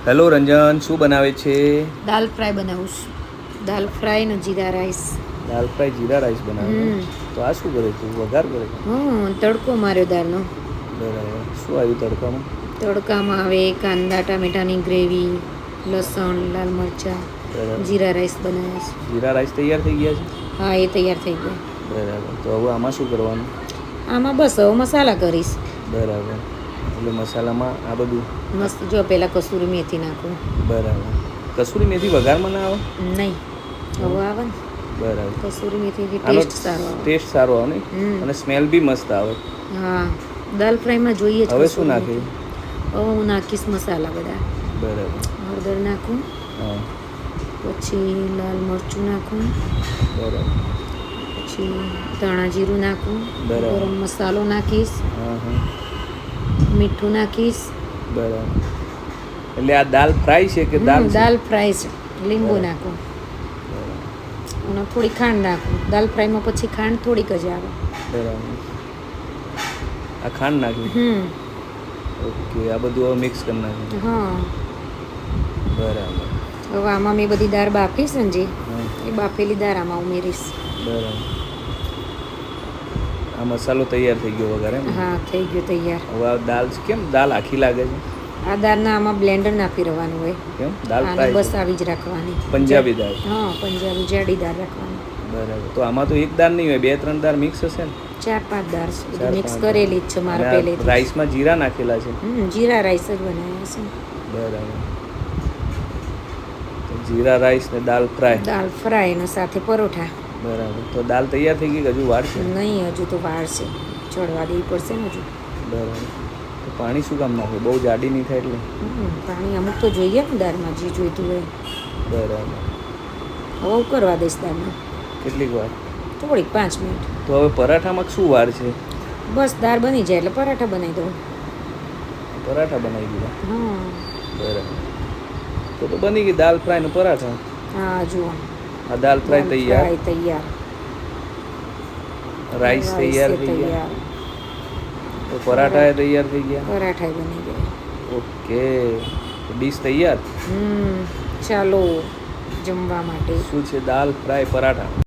Hello Ranjan, શું બનાવે છે? દાલ ફ્રાય બનાવું છું. દાલ ફ્રાય ને જીરા રાઈસ. દાલ ફ્રાય જીરા રાઈસ બનાવે. તો આ શું કરે તું? વઘાર કરે છે? તડકો માર્યો દાળનો. બરાબર. શું આવ્યું તડકામાં? તડકામાં આવે કાંદા ટામેટાની ગ્રેવી, લસણ, લાલ મરચાં, જીરા રાઈસ બનાવ્યા છે. જીરા રાઈસ તૈયાર થઈ ગયા છે? હા, એ તૈયાર થઈ ગયા. બરાબર. તો હવે આમાં શું કરવાનું? આમાં બસ હવે મસાલા કરીશ. બરાબર. એટલે મસાલામાં આ બધું મસ્ત. જો પહેલાં કસૂરી મેથી નાખું. બરાબર. કસૂરી મેથી વઘારમાં ના આવે? નહીં, હવે આવે ને. બરાબર. કસૂરી મેથીથી ટેસ્ટ સારો આવે. ટેસ્ટ સારો આવે ને, અને સ્મેલ બી મસ્ત આવે. હા, દાલ ફ્રાયમાં જોઈએ જ. હવે શું નાખે? હવે હું નાખીશ મસાલા બધા. બરાબર. હળદર નાખું. હા. પછી લાલ મરચું નાખું. બરાબર. પછી ધાણા જીરું નાખું. બરાબર. ગરમ મસાલો નાખીશ. હા હા. મીઠું નાખીશ. બરાબર. એટલે આ દાલ ફ્રાય છે કે દાલ? દાલ ફ્રાય છે. લીંબુ નાખું અને થોડી ખાંડ નાખું. દાલ ફ્રાયમાં પછી ખાંડ થોડીક જ આવે. બરાબર. આ ખાંડ નાખી. ઓકે. આ બધું હવે મિક્સ કરી નાખ્યું. હા. બરાબર. હવે આમાં મેં બધી દાળ બાફી છે ને જે, એ બાફેલી દાળ આમાં ઉમેરીશ. બરાબર. આ મસાલો તૈયાર થઈ ગયો વગર એમ? હા, થઈ ગયો તૈયાર. હવે આ દાલ કેમ દાલ આખી લાગે છે? આ દાળના આમાં બ્લેન્ડર નાખી રહેવાનું હોય. કેમ? દાલ આને ફ્રાય બસ આવી જ રાખવાની. પંજાબી દાળ? હા, પંજાબી જાડી દાળ રાખવાની. બરાબર. તો આમાં તો એક દાળ નહીં હોય, 2-3 દાળ મિક્સ હશે ને? 4-5 દાળ છે, મિક્સ કરેલી જ છે મારે પહેલેથી. રાઈસમાં જીરા નાખેલા છે? જીરા રાઈસ જ બનાવ્યા છે. બરાબર. જીરા રાઈસ ને દાલ ફ્રાય. દાલ ફ્રાય ને સાથે પરોઠા. બરાબર. તો દાલ તૈયાર થઈ ગઈ કે હજુ વાર છે? નહીં, હજુ તો વાર છે. ચડવા દેવી પડશે ને હજુ. બરાબર. તો પાણી શું કામ નાખે? બહુ જાડી નહીં થાય એટલે? પાણી અમુક તો જોઈએ ને દાળમાં, જે જોઈતું હોય. બરાબર. હવે ઉકળવા દઈશ દાળને. કેટલીક વાર? થોડીક 5 મિનિટ. તો હવે પરાઠામાં શું વાર છે? બસ દાળ બની જાય એટલે પરાઠા બનાવી દઉં. પરાઠા બનાવી દીધા? હા. બરાબર. તો બની ગઈ દાલ ફ્રાય ને પરાઠા. હા, જુઓ. આ દાલ ફ્રાય તૈયાર. તૈયાર. રાઈસ તૈયાર થઈ ગયા. તો પરાઠા તૈયાર થઈ ગયા. પરાઠા બની ગયા. ઓકે. ડીશ તૈયાર. ચાલો જમવા માટે. શું છે? દાલ ફ્રાય પરાઠા.